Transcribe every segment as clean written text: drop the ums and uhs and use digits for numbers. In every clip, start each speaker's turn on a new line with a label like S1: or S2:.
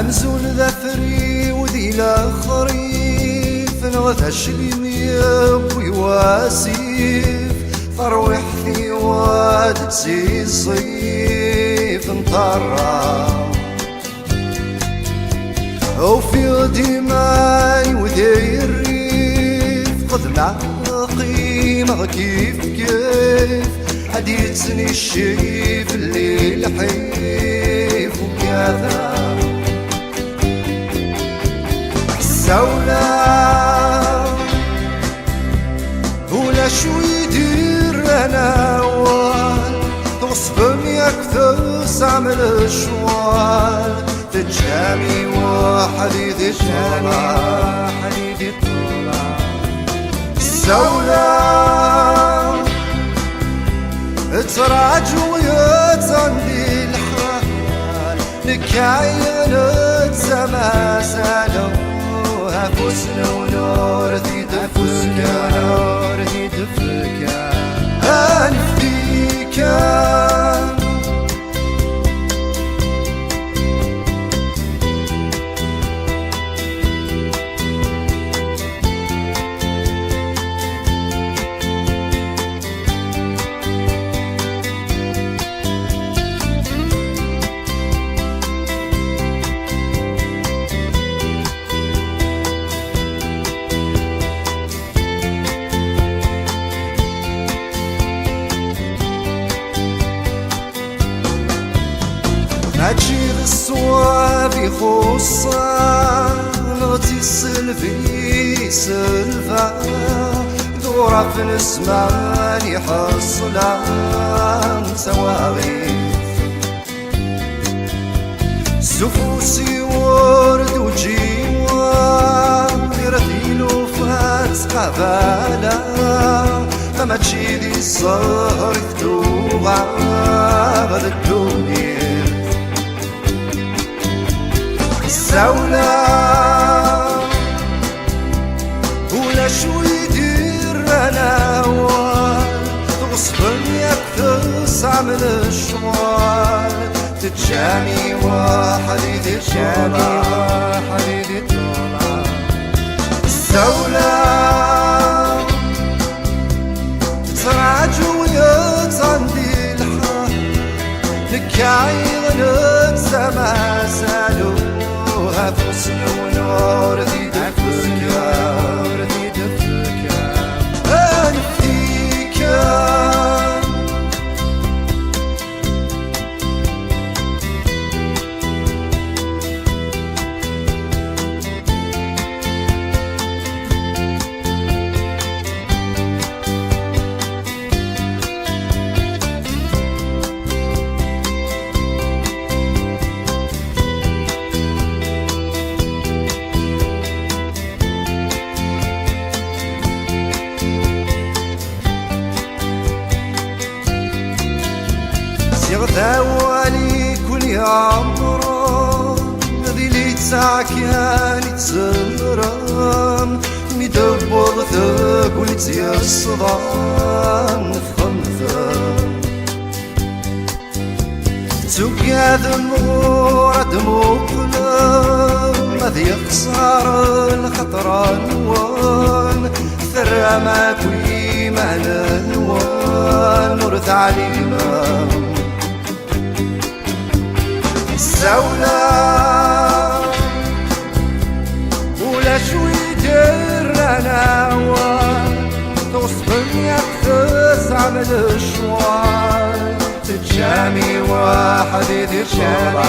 S1: أمزون ذا فري وذي الآخريف نغثى الشليميب ويواسيف ترويحتي واد تسي الصيف مطرة وفي ديماي وذي الريف قد معقيمة كيف كيف حديثني الشيف الليل حيف وكذا السولة ولا شو يدير أنا وال توصفني أكثر عمل الشوال تجامي وحديد الطلع السولة تراج ويتعندي الحال نكاين تسماسلو هفوسنا ونور ذي دفكا أنفديكا أجيب الصواب يخصا نغتي السلفي سلفا دورة في الزمان يحصلا سواغيث سفوسي ورد وجيوان يرثيلو فات قبالا فما تشيدي الصهر يفتوغا غد الدنيا السولة ولا شو يدير أنا وال تغصبني أكثر عمل الشوال تتجاني وحديد الطلع السولة تراج ويتعندي الحال نكاين تسماسلو هفوسنا ونور ذي دفكا أنفديكا ذوالي كل عمران ذي اللي تسعكان يتسرم ميدبض ثق ولتيصدان نفخمثم تقاد مراد مقلم ذي يخسر الخطر الوان ثرما كوي مال الوان نور تعليمه السولة ولا شو يدير أنا وال توصفني أكثر عمل الشوال تتجامي وحديد الطلع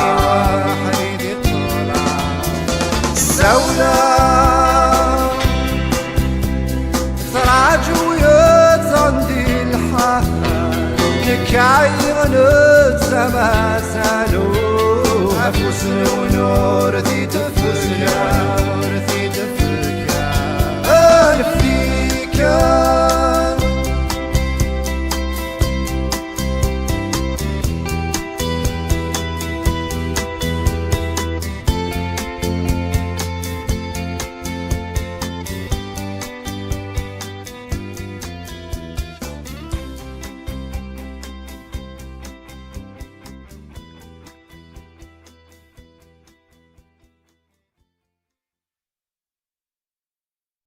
S1: السولة تراج ويتعندي الحال نكاين تسماسلو هفوسنا ونور ذي دفكا أنفديكا